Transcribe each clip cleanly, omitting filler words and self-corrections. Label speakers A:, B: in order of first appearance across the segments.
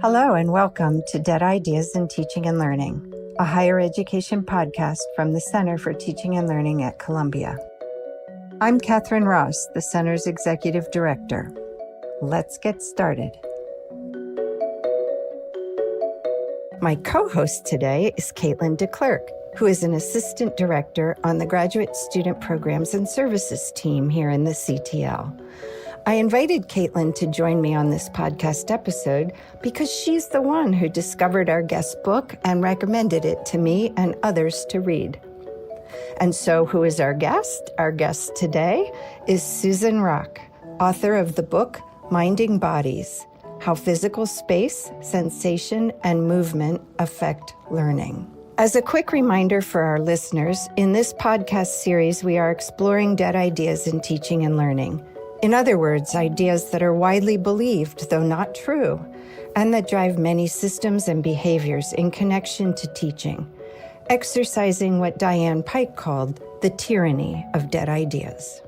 A: Hello and welcome to Dead Ideas in Teaching and Learning, a higher education podcast from the Center for Teaching and Learning at Columbia. I'm Catherine Ross, the Center's Executive Director. Let's get started. My co-host today is Caitlin DeClercq, who is an Assistant Director on the Graduate Student Programs and Services team here in the CTL. I invited Caitlin to join me on this podcast episode because she's the one who discovered our guest book and recommended it to me and others to read. And so who is our guest? Our guest today is Susan Hrach, author of the book Minding Bodies: How Physical Space, Sensation, and Movement Affect Learning. As a quick reminder for our listeners, in this podcast series, we are exploring dead ideas in teaching and learning. In other words, ideas that are widely believed, though not true, and that drive many systems and behaviors in connection to teaching, exercising what Diane Pike called the tyranny of dead ideas.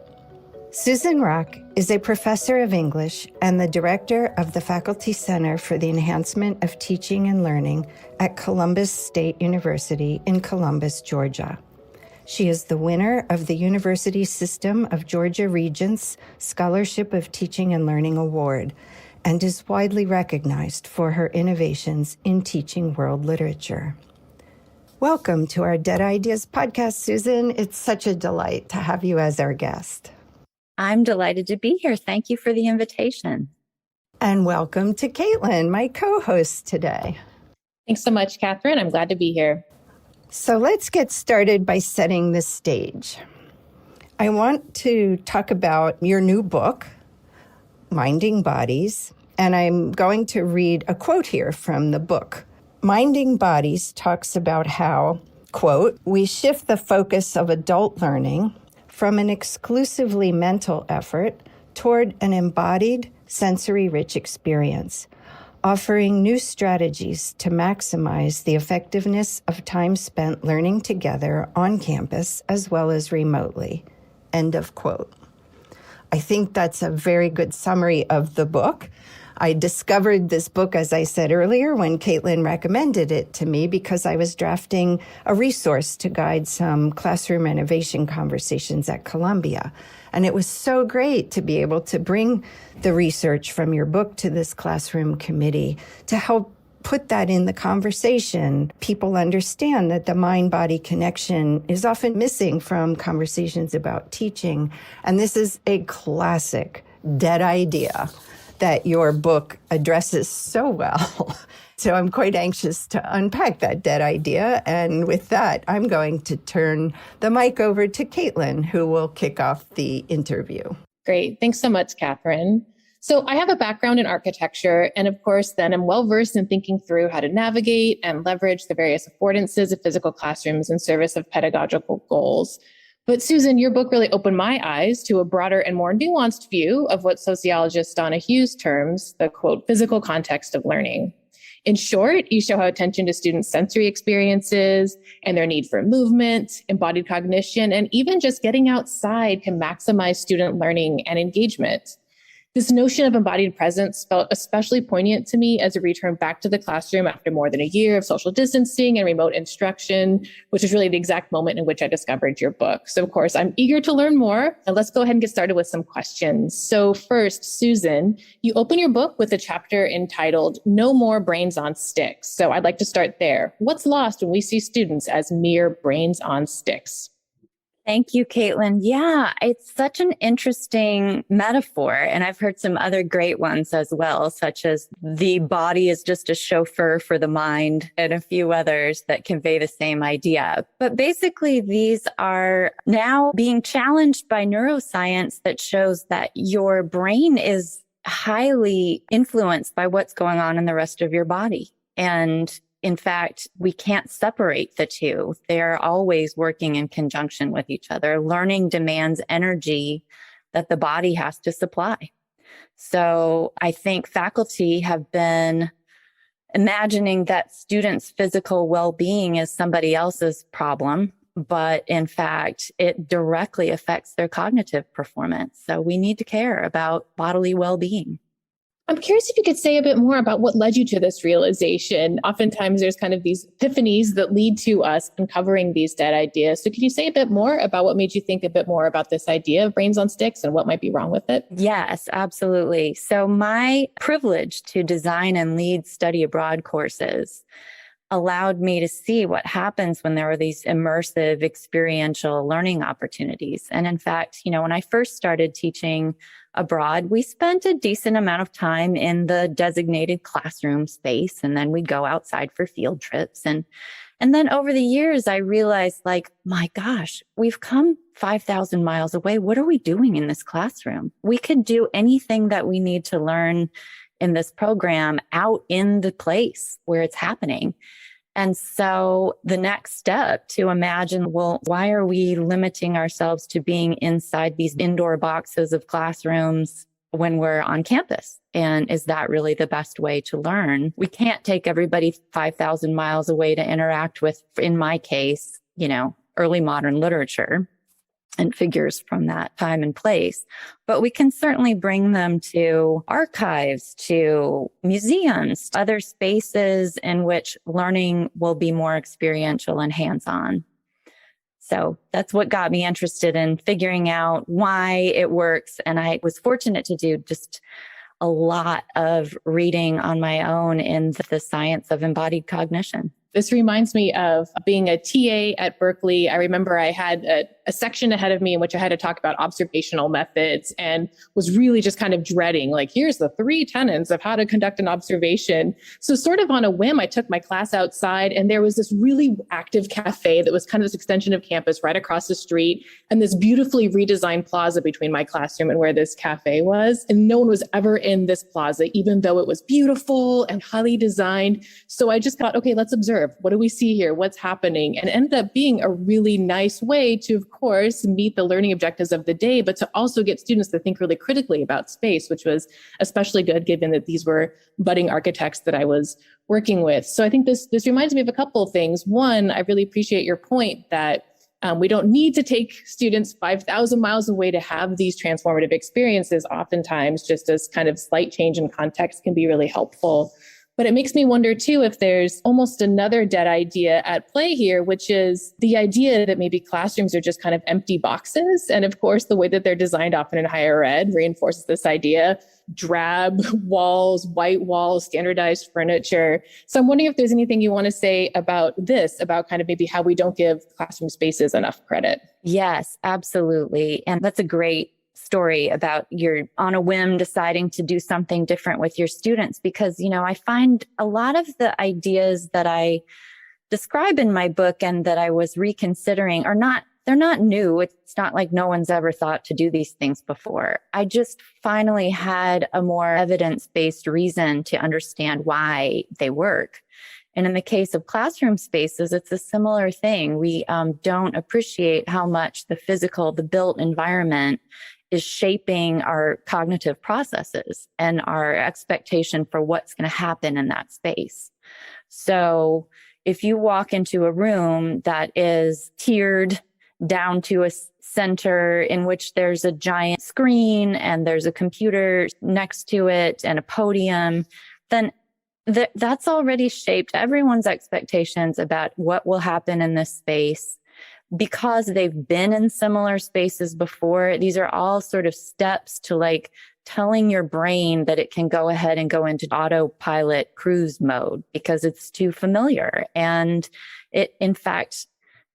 A: Susan Hrach is a professor of English and the director of the Faculty Center for the Enhancement of Teaching and Learning at Columbus State University in Columbus, Georgia. She is the winner of the University System of Georgia Regents Scholarship of Teaching and Learning Award and is widely recognized for her innovations in teaching world literature. Welcome to our Dead Ideas podcast, Susan. It's such a delight to have you as our guest.
B: I'm delighted to be here. Thank you for the invitation.
A: And welcome to Caitlin, my co-host today.
C: Thanks so much, Catherine. I'm glad to be here.
A: So let's get started by setting the stage. I want to talk about your new book, Minding Bodies, and I'm going to read a quote here from the book. Minding Bodies talks about how, quote, we shift the focus of adult learning from an exclusively mental effort toward an embodied, sensory-rich experience, offering new strategies to maximize the effectiveness of time spent learning together on campus as well as remotely. End of quote. I think that's a very good summary of the book. I discovered this book, as I said earlier, when Caitlin recommended it to me because I was drafting a resource to guide some classroom innovation conversations at Columbia. And it was so great to be able to bring the research from your book to this classroom committee to help put that in the conversation. People understand that the mind-body connection is often missing from conversations about teaching. And this is a classic dead idea that your book addresses so well. So I'm quite anxious to unpack that dead idea. And with that, I'm going to turn the mic over to Caitlin, who will kick off the interview.
C: Great. Thanks so much, Catherine. So I have a background in architecture, and of course, then I'm well-versed in thinking through how to navigate and leverage the various affordances of physical classrooms in service of pedagogical goals. But Susan, your book really opened my eyes to a broader and more nuanced view of what sociologist Donna Hughes terms the, quote, physical context of learning. In short, you show how attention to students' sensory experiences and their need for movement, embodied cognition, and even just getting outside can maximize student learning and engagement. This notion of embodied presence felt especially poignant to me as a return back to the classroom after more than a year of social distancing and remote instruction, which is really the exact moment in which I discovered your book. So of course, I'm eager to learn more, and let's go ahead and get started with some questions. So first, Susan, you open your book with a chapter entitled No More Brains on Sticks. So I'd like to start there. What's lost when we see students as mere brains on sticks?
B: Thank you, Caitlin. Yeah, it's such an interesting metaphor. And I've heard some other great ones as well, such as the body is just a chauffeur for the mind and a few others that convey the same idea. But basically, these are now being challenged by neuroscience that shows that your brain is highly influenced by what's going on in the rest of your body. And in fact, we can't separate the two. They're always working in conjunction with each other. Learning demands energy that the body has to supply. So I think faculty have been imagining that students' physical well-being is somebody else's problem but in fact, it directly affects their cognitive performance. So we need to care about bodily well-being.
C: I'm curious if you could say a bit more about what led you to this realization. Oftentimes there's kind of these epiphanies that lead to us uncovering these dead ideas. So can you say a bit more about what made you think a bit more about this idea of brains on sticks and what might be wrong with it?
B: Yes, absolutely. So my privilege to design and lead study abroad courses allowed me to see what happens when there are these immersive experiential learning opportunities. And in fact, when I first started teaching abroad, we spent a decent amount of time in the designated classroom space, and then we'd go outside for field trips. And then over the years, I realized, my gosh, we've come 5,000 miles away. What are we doing in this classroom? We could do anything that we need to learn in this program out in the place where it's happening. And so the next step to imagine, well, why are we limiting ourselves to being inside these indoor boxes of classrooms when we're on campus? And is that really the best way to learn? We can't take everybody 5,000 miles away to interact with, in my case, early modern literature and figures from that time and place. But we can certainly bring them to archives, to museums, other spaces in which learning will be more experiential and hands-on. So that's what got me interested in figuring out why it works. And I was fortunate to do just a lot of reading on my own in the science of embodied cognition.
C: This reminds me of being a TA at Berkeley. I remember I had a section ahead of me in which I had to talk about observational methods and was really just kind of dreading, here's the 3 tenets of how to conduct an observation. So sort of on a whim, I took my class outside and there was this really active cafe that was kind of this extension of campus right across the street and this beautifully redesigned plaza between my classroom and where this cafe was. And no one was ever in this plaza, even though it was beautiful and highly designed. So I just thought, okay, let's observe. What do we see here? What's happening? And it ended up being a really nice way to, of course, meet the learning objectives of the day, but to also get students to think really critically about space, which was especially good given that these were budding architects that I was working with. So I think this reminds me of a couple of things. One, I really appreciate your point that we don't need to take students 5,000 miles away to have these transformative experiences. Oftentimes, just as kind of slight change in context can be really helpful. But it makes me wonder, too, if there's almost another dead idea at play here, which is the idea that maybe classrooms are just kind of empty boxes. And of course, the way that they're designed often in higher ed reinforces this idea. Drab walls, white walls, standardized furniture. So I'm wondering if there's anything you want to say about this, about kind of maybe how we don't give classroom spaces enough credit.
B: Yes, absolutely. And that's a great story about you're on a whim deciding to do something different with your students, because, I find a lot of the ideas that I describe in my book and that I was reconsidering they're not new. It's not like no one's ever thought to do these things before. I just finally had a more evidence-based reason to understand why they work. And in the case of classroom spaces, it's a similar thing. We don't appreciate how much the built environment is shaping our cognitive processes and our expectation for what's going to happen in that space. So if you walk into a room that is tiered down to a center in which there's a giant screen and there's a computer next to it and a podium, then that's already shaped everyone's expectations about what will happen in this space. Because they've been in similar spaces before, these are all sort of steps to telling your brain that it can go ahead and go into autopilot cruise mode because it's too familiar. And it, in fact,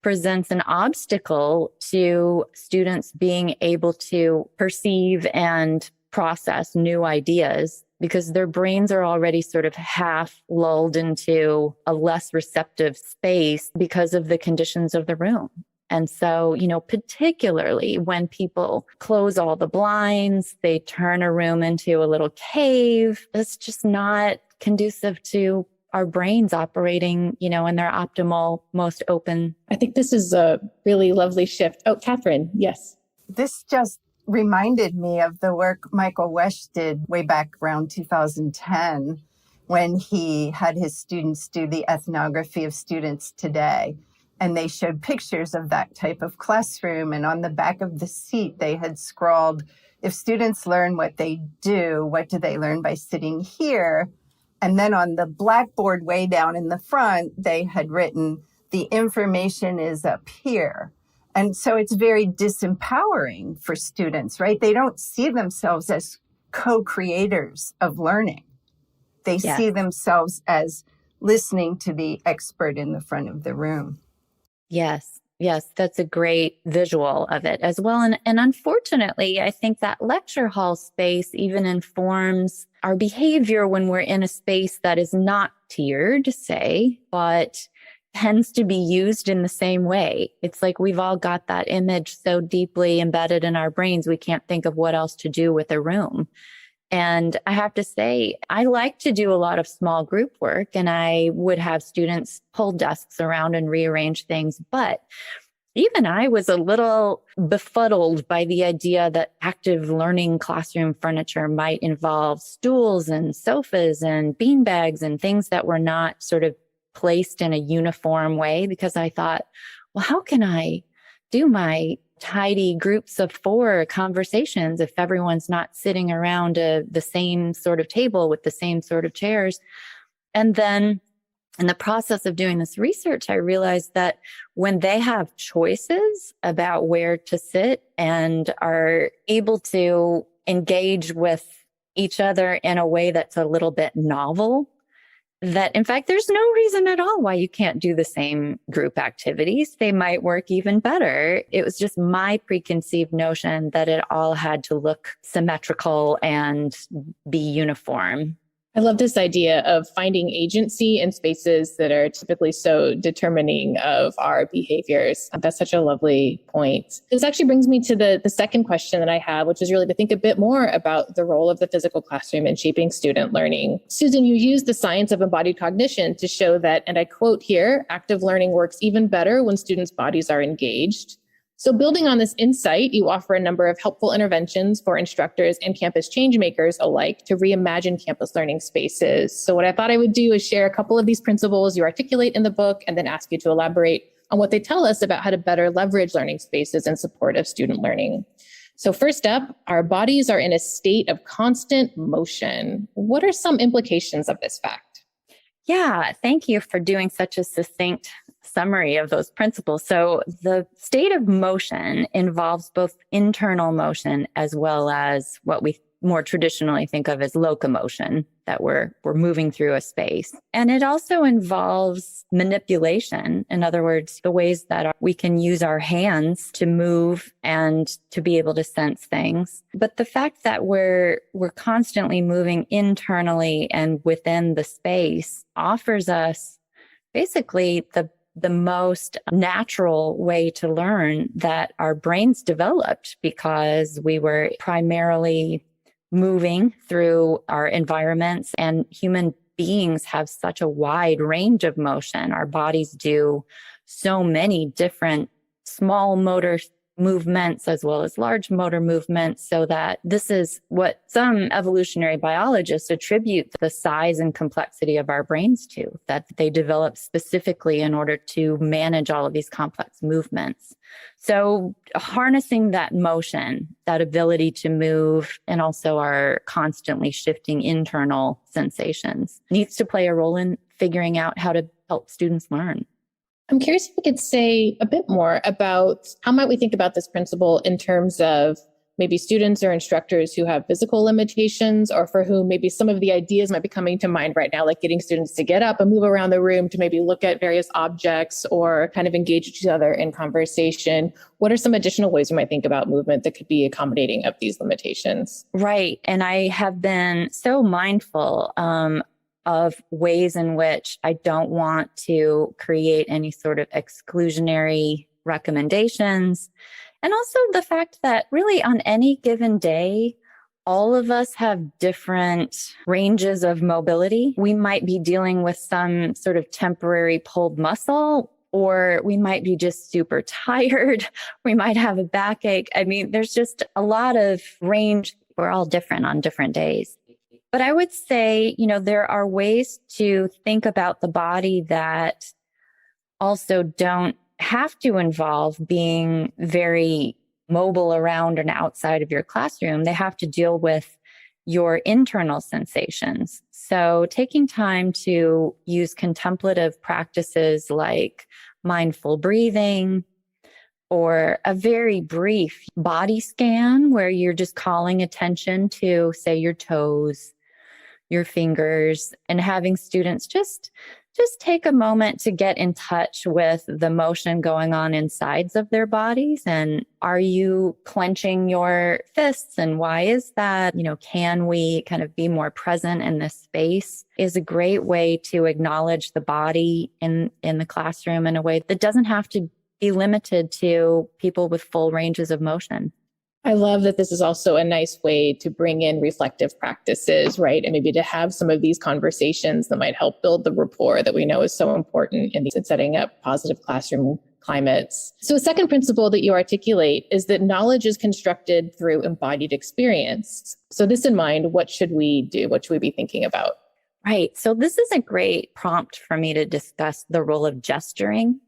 B: presents an obstacle to students being able to perceive and process new ideas because their brains are already sort of half lulled into a less receptive space because of the conditions of the room. And so, particularly when people close all the blinds, they turn a room into a little cave, it's just not conducive to our brains operating, in their optimal, most open.
C: I think this is a really lovely shift. Oh, Catherine, yes.
A: This just reminded me of the work Michael Wesch did way back around 2010 when he had his students do the ethnography of students today. And they showed pictures of that type of classroom. And on the back of the seat, they had scrawled, if students learn what they do, what do they learn by sitting here? And then on the blackboard way down in the front, they had written, the information is up here. And so it's very disempowering for students, right? They don't see themselves as co-creators of learning. They see themselves as listening to the expert in the front of the room.
B: Yes. Yes, that's a great visual of it as well. And unfortunately, I think that lecture hall space even informs our behavior when we're in a space that is not tiered, say, but tends to be used in the same way. It's like we've all got that image so deeply embedded in our brains, we can't think of what else to do with a room. And I have to say, I like to do a lot of small group work, and I would have students pull desks around and rearrange things. But even I was a little befuddled by the idea that active learning classroom furniture might involve stools and sofas and beanbags and things that were not sort of placed in a uniform way, because I thought, well, how can I do my tidy groups of 4 conversations if everyone's not sitting around the same sort of table with the same sort of chairs? And then in the process of doing this research, I realized that when they have choices about where to sit and are able to engage with each other in a way that's a little bit novel, that in fact, there's no reason at all why you can't do the same group activities. They might work even better. It was just my preconceived notion that it all had to look symmetrical and be uniform.
C: I love this idea of finding agency in spaces that are typically so determining of our behaviors. That's such a lovely point. This actually brings me to the second question that I have, which is really to think a bit more about the role of the physical classroom in shaping student learning. Susan, you used the science of embodied cognition to show that, and I quote here, active learning works even better when students' bodies are engaged. So building on this insight, you offer a number of helpful interventions for instructors and campus changemakers alike to reimagine campus learning spaces. So what I thought I would do is share a couple of these principles you articulate in the book and then ask you to elaborate on what they tell us about how to better leverage learning spaces in support of student learning. So first up, our bodies are in a state of constant motion. What are some implications of this fact?
B: Yeah, thank you for doing such a succinct summary of those principles. So the state of motion involves both internal motion as well as what we more traditionally think of as locomotion, that we're moving through a space. And it also involves manipulation. In other words, the ways that we can use our hands to move and to be able to sense things. But the fact that we're constantly moving internally and within the space offers us basically the most natural way to learn that our brains developed, because we were primarily moving through our environments, and human beings have such a wide range of motion. Our bodies do so many different small motor movements as well as large motor movements, so that this is what some evolutionary biologists attribute the size and complexity of our brains to, that they develop specifically in order to manage all of these complex movements. So harnessing that motion, that ability to move, and also our constantly shifting internal sensations needs to play a role in figuring out how to help students learn.
C: I'm curious if we could say a bit more about how might we think about this principle in terms of maybe students or instructors who have physical limitations, or for whom maybe some of the ideas might be coming to mind right now, like getting students to get up and move around the room to maybe look at various objects or kind of engage each other in conversation. What are some additional ways we might think about movement that could be accommodating of these limitations?
B: Right. And I have been so mindful of ways in which I don't want to create any sort of exclusionary recommendations. And also the fact that really on any given day, all of us have different ranges of mobility. We might be dealing with some sort of temporary pulled muscle, or we might be just super tired. We might have a backache. I mean, there's just a lot of range. We're all different on different days. But I would say, there are ways to think about the body that also don't have to involve being very mobile around and outside of your classroom. They have to deal with your internal sensations. So taking time to use contemplative practices like mindful breathing, or a very brief body scan where you're just calling attention to, say, your toes, your fingers, and having students just take a moment to get in touch with the motion going on insides of their bodies. And are you clenching your fists? And why is that? Can we kind of be more present in this space? Is a great way to acknowledge the body in the classroom in a way that doesn't have to be limited to people with full ranges of motion.
C: I love that this is also a nice way to bring in reflective practices, right? And maybe to have some of these conversations that might help build the rapport that we know is so important in setting up positive classroom climates. So a second principle that you articulate is that knowledge is constructed through embodied experience. So this in mind, what should we do? What should we be thinking about?
B: Right. So this is a great prompt for me to discuss the role of gesturing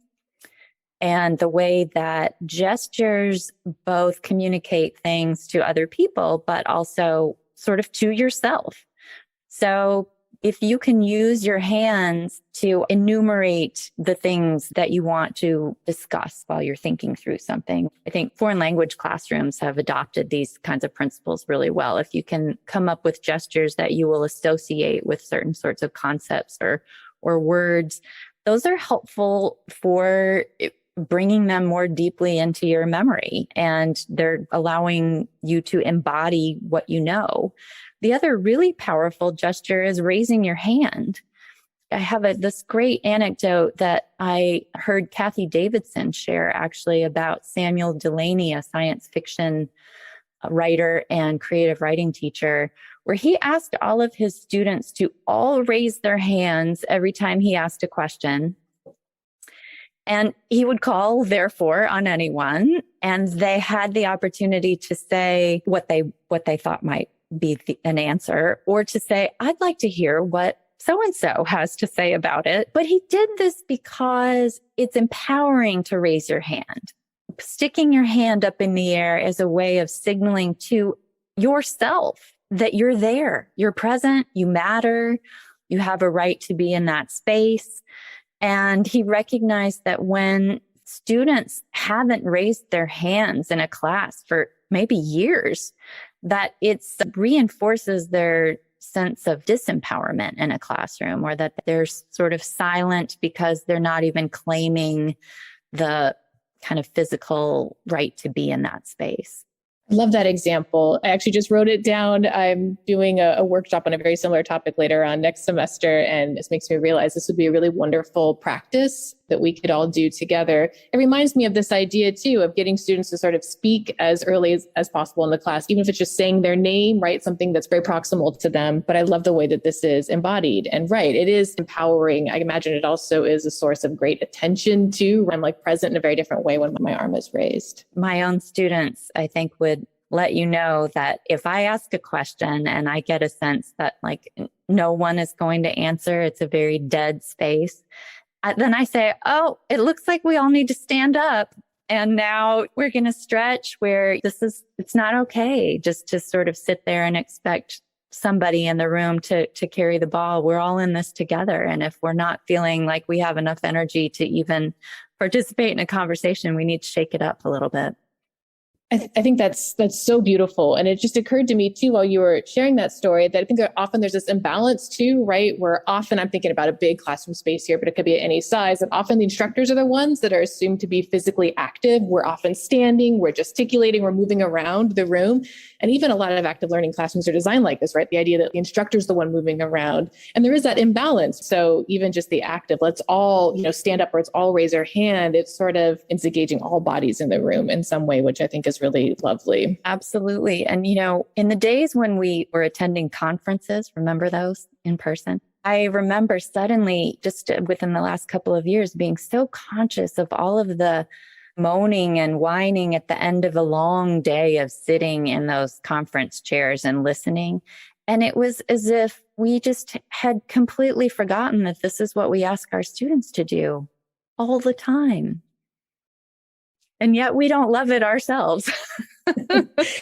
B: and the way that gestures both communicate things to other people, but also sort of to yourself. So if you can use your hands to enumerate the things that you want to discuss while you're thinking through something, I think foreign language classrooms have adopted these kinds of principles really well. If you can come up with gestures that you will associate with certain sorts of concepts or words, those are helpful for bringing them more deeply into your memory, and they're allowing you to embody what you know. The other really powerful gesture is raising your hand. I have this great anecdote that I heard Kathy Davidson share actually about Samuel Delaney, a science fiction writer and creative writing teacher, where he asked all of his students to all raise their hands every time he asked a question. And he would call, therefore, on anyone, and they had the opportunity to say what they thought might be an answer, or to say, I'd like to hear what so-and-so has to say about it. But he did this because it's empowering to raise your hand. Sticking your hand up in the air is a way of signaling to yourself that you're there, you're present, you matter, you have a right to be in that space. And he recognized that when students haven't raised their hands in a class for maybe years, that it reinforces their sense of disempowerment in a classroom, or that they're sort of silent because they're not even claiming the kind of physical right to be in that space.
C: I love that example. I actually just wrote it down. I'm doing a workshop on a very similar topic later on next semester. And this makes me realize this would be a really wonderful practice that we could all do together. It reminds me of this idea too, of getting students to sort of speak as early as possible in the class, even if it's just saying their name, right? Something that's very proximal to them. But I love the way that this is embodied, and right, it is empowering. I imagine it also is a source of great attention too. I'm like present in a very different way when my arm is raised.
B: My own students, I think, would let you know that if I ask a question and I get a sense that like no one is going to answer, it's a very dead space, then I say, oh, it looks like we all need to stand up. And now we're going to stretch where it's not okay just to sort of sit there and expect somebody in the room to carry the ball. We're all in this together. And if we're not feeling like we have enough energy to even participate in a conversation, we need to shake it up a little bit.
C: I think that's so beautiful. And it just occurred to me too, while you were sharing that story, that I think that often there's this imbalance too, right? Where often I'm thinking about a big classroom space here, but it could be at any size. And often the instructors are the ones that are assumed to be physically active. We're often standing, we're gesticulating, we're moving around the room. And even a lot of active learning classrooms are designed like this, right? The idea that the instructor is the one moving around. And there is that imbalance. So even just the active, let's all, stand up, or let's all raise our hand. It's sort of engaging all bodies in the room in some way, which I think is really lovely.
B: Absolutely. And, in the days when we were attending conferences, remember those in person? I remember suddenly, just within the last couple of years, being so conscious of all of the moaning and whining at the end of a long day of sitting in those conference chairs and listening. And it was as if we just had completely forgotten that this is what we ask our students to do all the time. And yet we don't love it ourselves.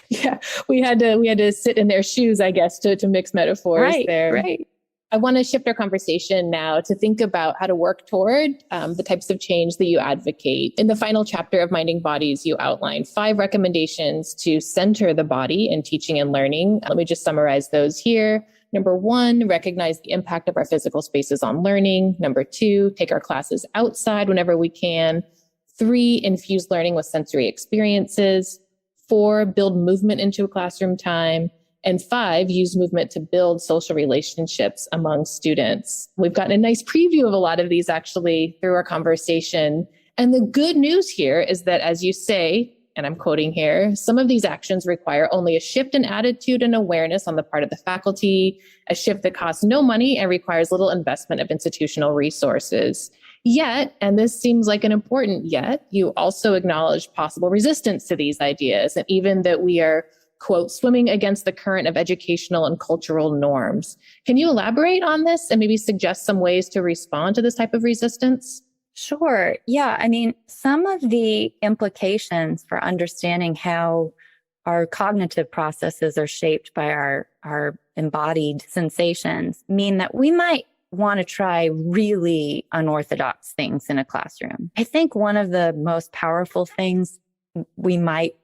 C: Yeah, we had to sit in their shoes, I guess, to mix metaphors there.
B: Right.
C: I want to shift our conversation now to think about how to work toward the types of change that you advocate. In the final chapter of Minding Bodies, you outline 5 recommendations to center the body in teaching and learning. Let me just summarize those here. Number 1, recognize the impact of our physical spaces on learning. Number 2, take our classes outside whenever we can. 3, infuse learning with sensory experiences. 4, build movement into a classroom time. And 5, use movement to build social relationships among students. We've gotten a nice preview of a lot of these actually through our conversation. And the good news here is that, as you say, and I'm quoting here, some of these actions require only a shift in attitude and awareness on the part of the faculty, a shift that costs no money and requires little investment of institutional resources. Yet, and this seems like an important yet, you also acknowledge possible resistance to these ideas, and even that we are, quote, swimming against the current of educational and cultural norms. Can you elaborate on this and maybe suggest some ways to respond to this type of resistance?
B: Sure. Yeah. I mean, some of the implications for understanding how our cognitive processes are shaped by our embodied sensations mean that we might want to try really unorthodox things in a classroom. I think one of the most powerful things we might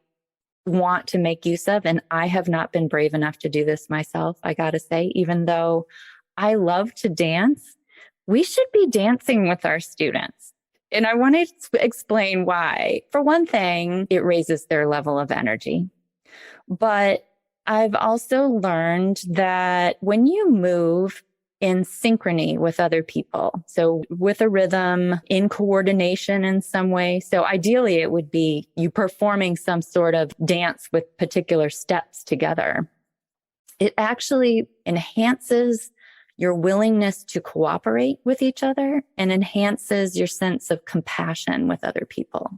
B: want to make use of, and I have not been brave enough to do this myself, I got to say, even though I love to dance, we should be dancing with our students. And I want to explain why. For one thing, it raises their level of energy. But I've also learned that when you move in synchrony with other people, so with a rhythm, in coordination in some way. So ideally, it would be you performing some sort of dance with particular steps together. It actually enhances your willingness to cooperate with each other and enhances your sense of compassion with other people.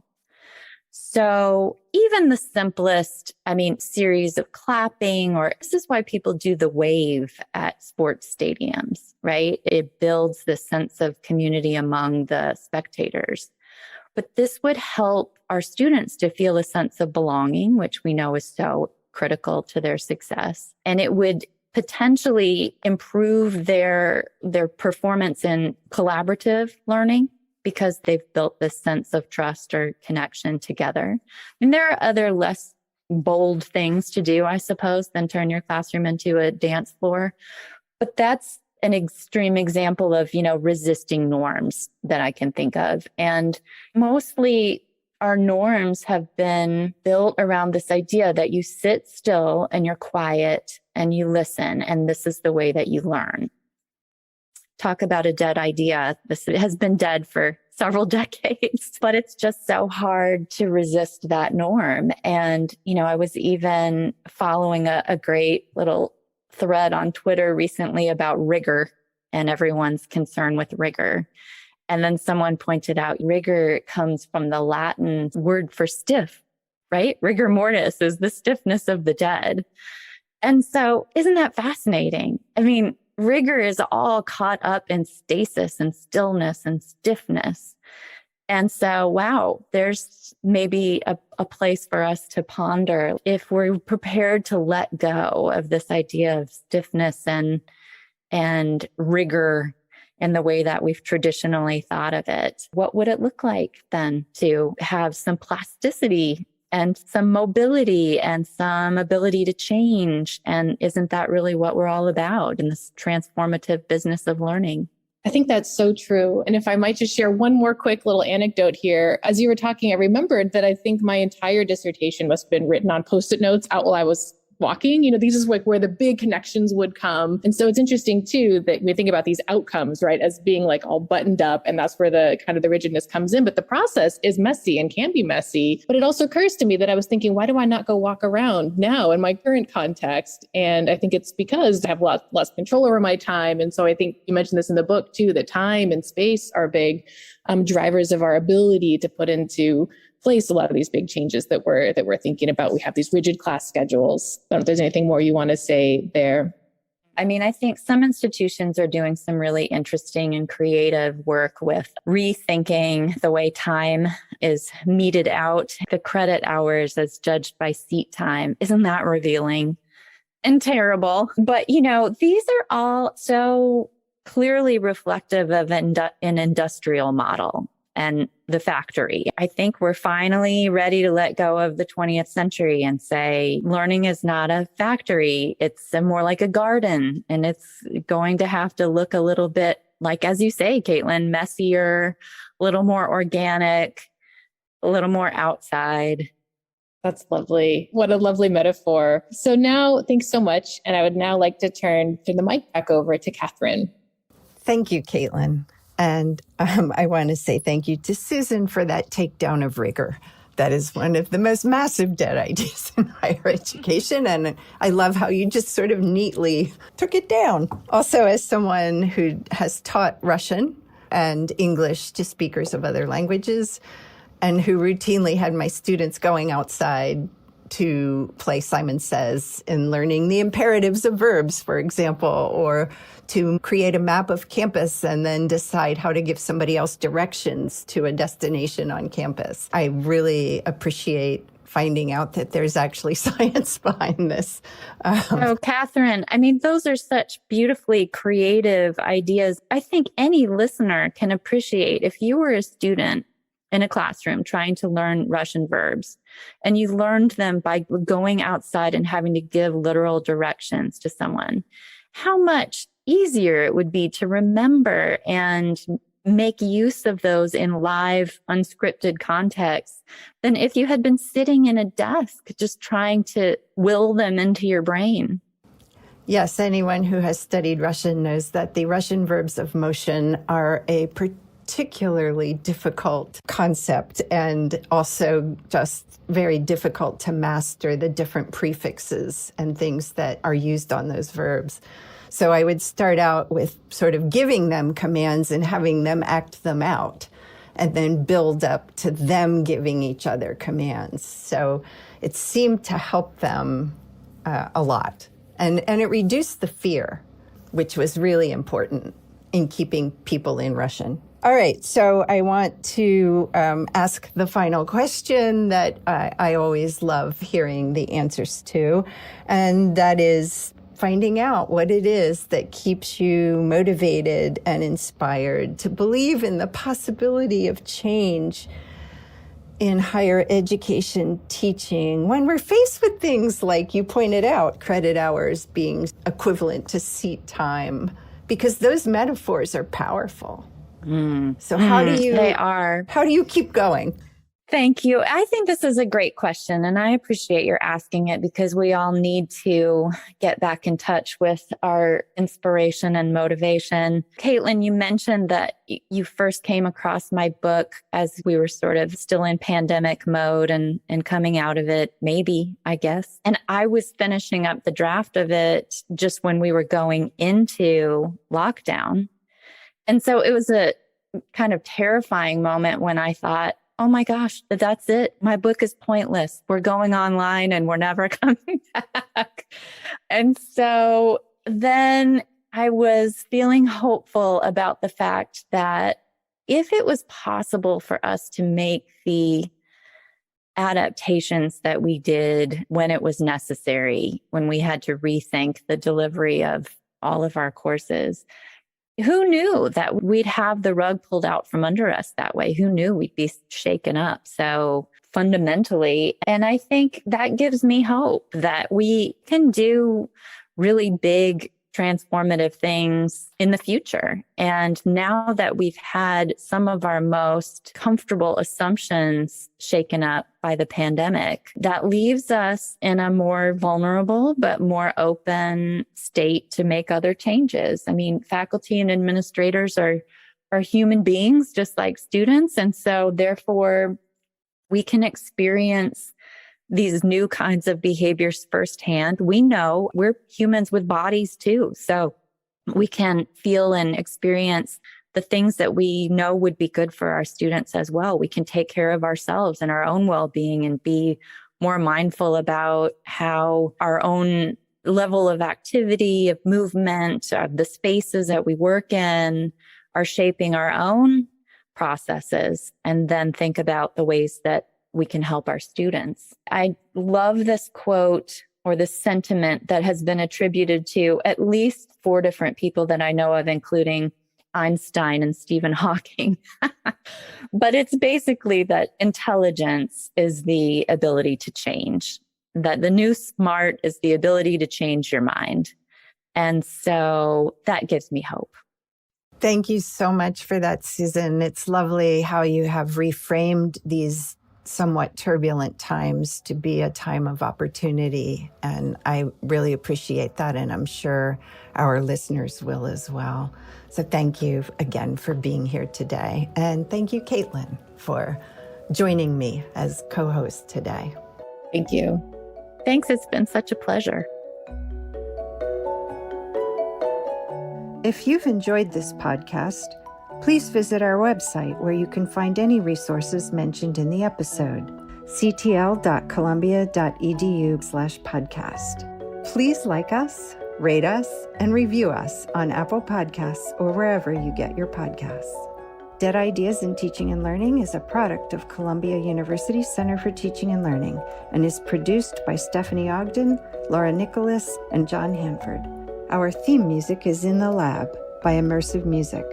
B: So even the simplest, series of clapping, or this is why people do the wave at sports stadiums, right? It builds this sense of community among the spectators. But this would help our students to feel a sense of belonging, which we know is so critical to their success. And it would potentially improve their performance in collaborative learning, because they've built this sense of trust or connection together. And there are other less bold things to do, I suppose, than turn your classroom into a dance floor. But that's an extreme example of, resisting norms that I can think of. And mostly our norms have been built around this idea that you sit still and you're quiet and you listen, and this is the way that you learn. Talk about a dead idea. This has been dead for several decades, but it's just so hard to resist that norm. And, I was even following a great little thread on Twitter recently about rigor and everyone's concern with rigor. And then someone pointed out rigor comes from the Latin word for stiff, right? Rigor mortis is the stiffness of the dead. And so isn't that fascinating? Rigor is all caught up in stasis and stillness and stiffness. And so, wow, there's maybe a place for us to ponder if we're prepared to let go of this idea of stiffness and rigor in the way that we've traditionally thought of it. What would it look like then to have some plasticity and some mobility and some ability to change? And isn't that really what we're all about in this transformative business of learning?
C: I think that's so true. And if I might just share one more quick little anecdote here. As you were talking, I remembered that I think my entire dissertation must have been written on Post-it notes out while I was walking. These is like where the big connections would come. And so it's interesting too, that we think about these outcomes, right, as being like all buttoned up. And that's where the kind of the rigidness comes in. But the process is messy and can be messy. But it also occurs to me that I was thinking, why do I not go walk around now in my current context? And I think it's because I have a lot less control over my time. And so I think you mentioned this in the book too, that time and space are big drivers of our ability to put into place a lot of these big changes that we're thinking about. We have these rigid class schedules. I don't know if there's anything more you want to say there.
B: I mean, I think some institutions are doing some really interesting and creative work with rethinking the way time is meted out, the credit hours as judged by seat time. Isn't that revealing and terrible? But, these are all so clearly reflective of an industrial model and the factory. I think we're finally ready to let go of the 20th century and say learning is not a factory. It's more like a garden, and it's going to have to look a little bit like, as you say, Caitlin, messier, a little more organic, a little more outside.
C: That's lovely. What a lovely metaphor. So now, thanks so much. And I would now like to turn the mic back over to Catherine.
A: Thank you, Caitlin. And I want to say thank you to Susan for that takedown of rigor. That is one of the most massive dead ideas in higher education. And I love how you just sort of neatly took it down. Also, as someone who has taught Russian and English to speakers of other languages, and who routinely had my students going outside to play Simon Says and learning the imperatives of verbs, for example, or to create a map of campus and then decide how to give somebody else directions to a destination on campus. I really appreciate finding out that there's actually science behind this.
B: Oh, Catherine, I mean, those are such beautifully creative ideas. I think any listener can appreciate if you were a student in a classroom trying to learn Russian verbs, and you learned them by going outside and having to give literal directions to someone, how much easier it would be to remember and make use of those in live, unscripted contexts than if you had been sitting in a desk just trying to will them into your brain.
A: Yes, anyone who has studied Russian knows that the Russian verbs of motion are a particularly difficult concept, and also just very difficult to master the different prefixes and things that are used on those verbs. So I would start out with sort of giving them commands and having them act them out, and then build up to them giving each other commands. So it seemed to help them a lot. And it reduced the fear, which was really important in keeping people in Russian. All right, so I want to ask the final question that I always love hearing the answers to, and that is finding out what it is that keeps you motivated and inspired to believe in the possibility of change in higher education teaching when we're faced with things like you pointed out, credit hours being equivalent to seat time, because those metaphors are powerful. So how do you keep going?
B: Thank you. I think this is a great question, and I appreciate your asking it, because we all need to get back in touch with our inspiration and motivation. Caitlin, you mentioned that you first came across my book as we were sort of still in pandemic mode and coming out of it, maybe, I guess. And I was finishing up the draft of it just when we were going into lockdown. And so it was a kind of terrifying moment when I thought, oh my gosh, that's it. My book is pointless. We're going online and we're never coming back. And so then I was feeling hopeful about the fact that if it was possible for us to make the adaptations that we did when it was necessary, when we had to rethink the delivery of all of our courses, who knew that we'd have the rug pulled out from under us that way? Who knew we'd be shaken up so fundamentally? And I think that gives me hope that we can do really big, transformative things in the future. And now that we've had some of our most comfortable assumptions shaken up by the pandemic, that leaves us in a more vulnerable but more open state to make other changes. I mean, faculty and administrators are human beings just like students. And so therefore, we can experience these new kinds of behaviors firsthand. We know we're humans with bodies too. So we can feel and experience the things that we know would be good for our students as well. We can take care of ourselves and our own well-being and be more mindful about how our own level of activity, of movement, of the spaces that we work in are shaping our own processes, and then think about the ways that we can help our students. I love this quote or this sentiment that has been attributed to at least 4 different people that I know of, including Einstein and Stephen Hawking. But it's basically that intelligence is the ability to change, that the new smart is the ability to change your mind. And so that gives me hope.
A: Thank you so much for that, Susan. It's lovely how you have reframed these somewhat turbulent times to be a time of opportunity. And I really appreciate that. And I'm sure our listeners will as well. So thank you again for being here today. And thank you, Caitlin, for joining me as co-host today.
C: Thank you.
B: Thanks. It's been such a pleasure.
A: If you've enjoyed this podcast, please visit our website where you can find any resources mentioned in the episode, ctl.columbia.edu/podcast. Please like us, rate us, and review us on Apple Podcasts or wherever you get your podcasts. Dead Ideas in Teaching and Learning is a product of Columbia University Center for Teaching and Learning and is produced by Stephanie Ogden, Laura Nicholas, and John Hanford. Our theme music is In the Lab by Immersive Music.